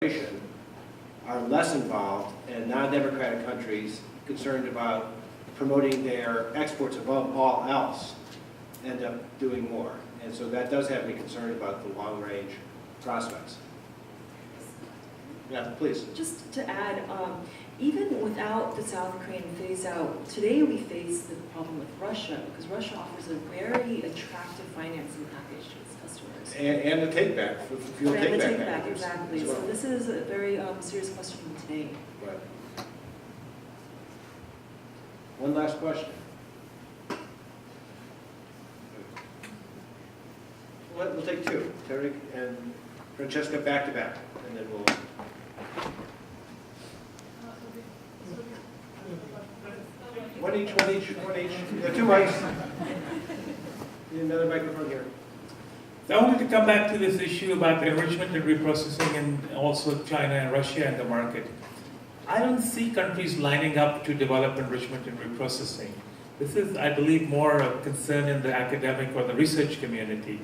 are less involved, and non-democratic countries concerned about promoting their exports above all else end up doing more. And so that does have me concerned about the long-range prospects. Yeah, please. Just to add, even without the South Korean phase-out, today we face the problem with Russia, because Russia offers a very attractive financing package to its customers. And the take-back, fuel And the take-back take-back, packages exactly. as well. So this is a very serious question today. Right. One last question. We'll take two, Terry and Francesca back to back, and then we'll. One each. Yeah, two mics. Need another microphone here. So I wanted to come back to this issue about enrichment and reprocessing, and also China and Russia and the market. I don't see countries lining up to develop enrichment and reprocessing. This is, I believe, more a concern in the academic or the research community.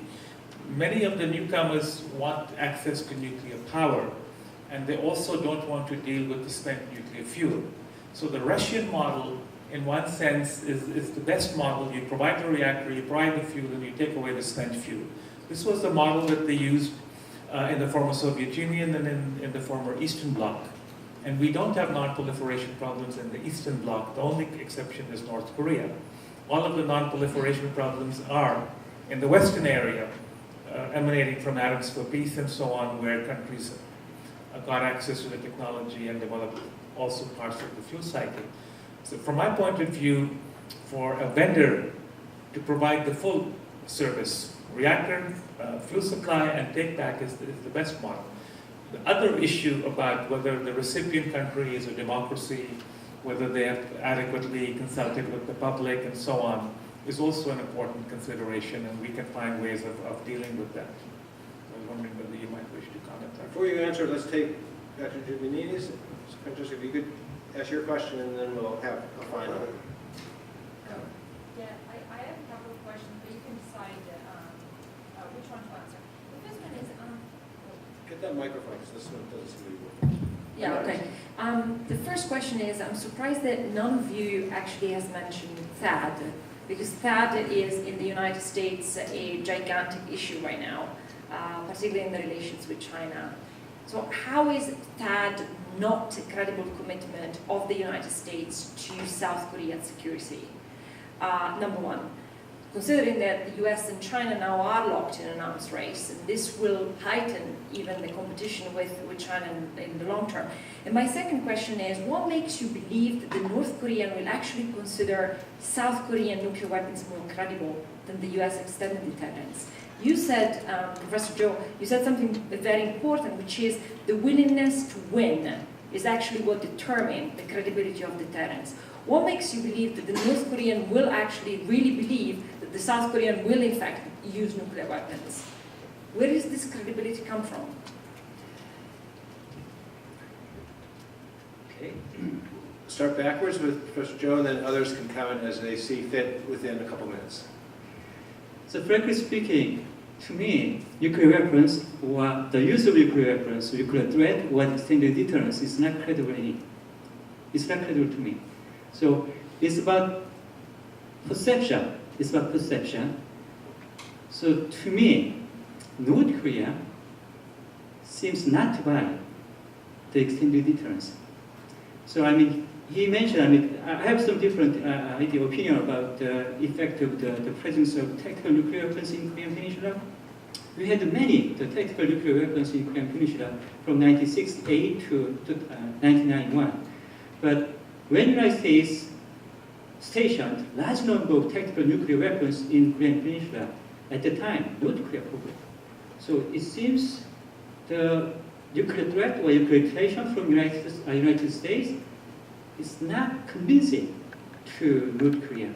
Many of the newcomers want access to nuclear power, and they also don't want to deal with the spent nuclear fuel. So the Russian model, in one sense, is the best model. You provide the reactor, you provide the fuel, and you take away the spent fuel. This was the model that they used in the former Soviet Union and in the former Eastern Bloc. And we don't have non-proliferation problems in the Eastern Bloc. The only exception is North Korea. All of the non-proliferation problems are in the Western area, emanating from Atoms for Peace and so on, where countries got access to the technology and developed also parts of the fuel cycle. So from my point of view, for a vendor to provide the full service, reactor, fuel supply, and take-back is the best model. The other issue about whether the recipient country is a democracy, whether they have adequately consulted with the public and so on, is also an important consideration, and we can find ways of dealing with that. I was wondering whether you might wish to comment on that. Before you answer, let's take Dr. Juvenides. Just if you could ask your question, and then we'll have a final. Yeah, I have a couple of questions, but you can decide which one to answer. The first one is, Get that microphone, because this one doesn't seem to be working. yeah, okay. The first question is, I'm surprised that none of you actually has mentioned THAAD, because THAAD is in the United States a gigantic issue right now, particularly in the relations with China. So how is THAAD not a credible commitment of the United States to South Korean security? Number one, considering that the US and China now are locked in an arms race, and this will heighten even the competition with China in the long term. And my second question is, what makes you believe that the North Korean will actually consider South Korean nuclear weapons more credible than the US extended deterrence? You said, Professor Joe, you said something very important, which is the willingness to win is actually what determines the credibility of deterrence. What makes you believe that the North Korean will actually really believe that the South Korean will in fact use nuclear weapons? Where does this credibility come from? Okay. Start backwards with Professor Joe, and then others can comment as they see fit within a couple minutes. So frankly speaking, to me, nuclear weapons or the use of nuclear weapons, nuclear threat or extended deterrence is not credible It's not credible to me. So it's about perception. It's about perception. So to me, North Korea seems not to buy the extended deterrence. So I mean, he mentioned, I have some different opinion about the effect of the presence of tactical nuclear weapons in Korean Peninsula. We had many tactical nuclear weapons in Korean Peninsula from 1968 to 1991. But when the United States stationed large number of tactical nuclear weapons in Korean Peninsula, at the time, North Korea problem. So it seems the nuclear threat or nuclear threat from United States is not convincing to North Korea.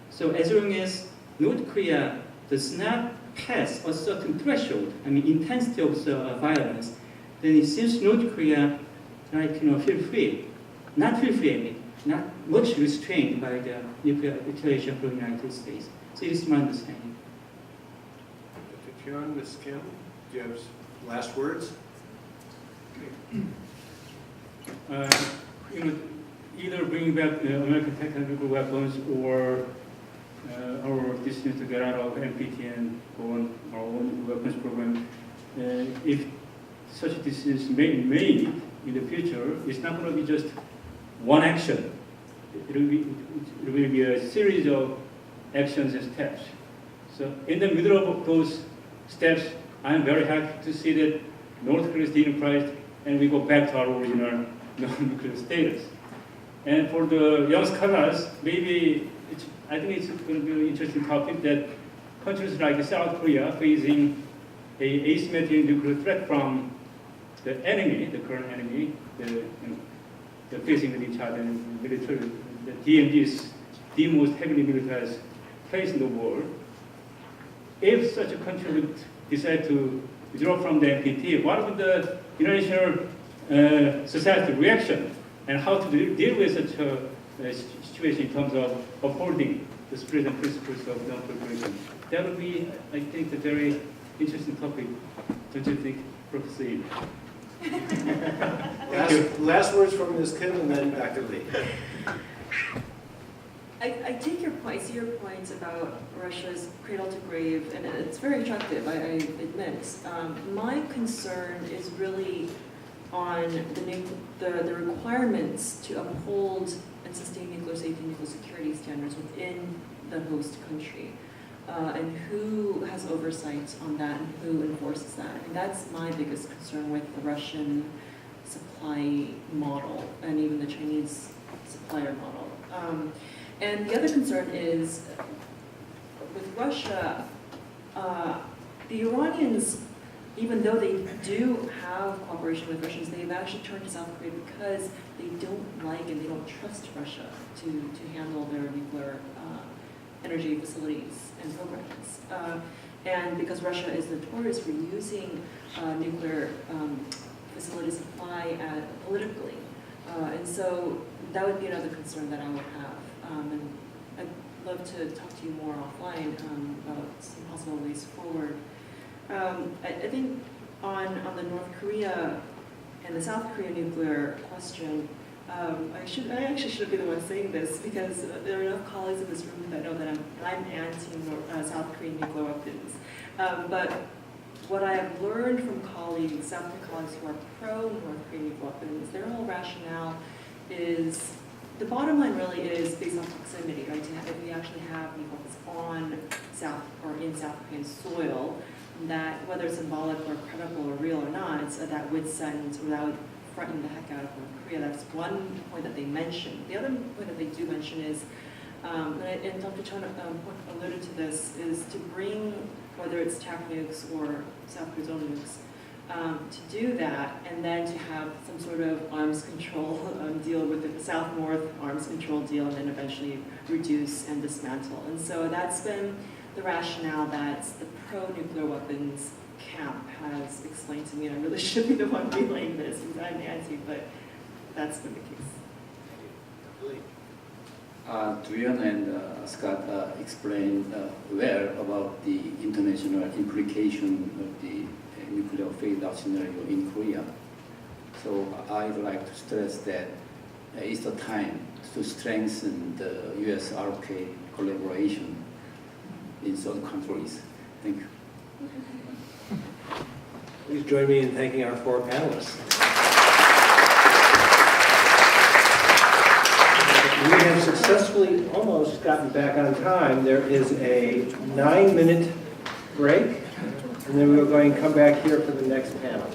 So as long as North Korea does not pass a certain threshold, I mean intensity of violence, then it seems North Korea feel free, not much restrained by the nuclear retaliation from the United States. So it is my understanding. Dr. Cheon, Ms. Kim, do you have last words? either bringing back American technological weapons or our decision to get out of NPT and go on our own weapons program. If such a decision is made in the future, it's not going to be just one action. It will be a series of actions and steps. So in the middle of those steps, I'm very happy to see that North Korea is denuclearized and we go back to our original non-nuclear status. And for the young scholars, maybe I think it's going to be an interesting topic that countries like South Korea facing an asymmetric nuclear threat from the enemy, the current enemy, they're facing with each other in military. The DMZ is the most heavily militarized place in the world. If such a country would decide to withdraw from the NPT, what would the international society reaction and how to deal with such a situation in terms of upholding the spirit and principles of non-proliferation? That would be, I think, a very interesting topic, don't you think, Professor Lee? Last words from Ms. Kim and then Dr. Lee. I take your point, I see your point about Russia's cradle to grave, and it's very attractive, I admit. My concern is really on the requirements to uphold and sustain nuclear safety and nuclear security standards within the host country, and who has oversight on that and who enforces that. And that's my biggest concern with the Russian supply model and even the Chinese supplier model. And the other concern is with Russia, the Iranians, even though they do have cooperation with Russians, they've actually turned to South Korea because they don't like and they don't trust Russia to handle their nuclear energy facilities and programs. And because Russia is notorious for using nuclear facility supply politically. And so that would be another concern that I would have. And I'd love to talk to you more offline about some possible ways forward. I think on the North Korea and the South Korea nuclear question, I actually should be the one saying this because there are enough colleagues in this room that know that I'm anti-South Korean nuclear weapons. But what I have learned from colleagues, South Korean colleagues who are pro-North Korean nuclear weapons, their whole rationale is, the bottom line really is based on proximity, right? If we actually have nuclear weapons on South or in South Korean soil, that whether it's symbolic or credible or real or not, that would send, or that would frighten the heck out of North Korea. That's one point that they mention. The other point that they do mention is, and Dr. Cheon alluded to this, is to bring, whether it's TAC nukes or South Korea's own nukes, to do that, and then to have some sort of arms control deal with the South-North arms control deal, and then eventually reduce and dismantle. And so that's been the rationale that the pro-nuclear weapons camp has explained to me, and I really should be the one relaying this because I'm anti, but that's been the case. Duyeon and Scott explained well about the international implication of the nuclear phase-out scenario in Korea. So I'd like to stress that it's the time to strengthen the US-RK collaboration in some countries. Thank you. Please join me in thanking our four panelists. We have successfully almost gotten back on time. There is a 9-minute break, and then we're going to come back here for the next panel.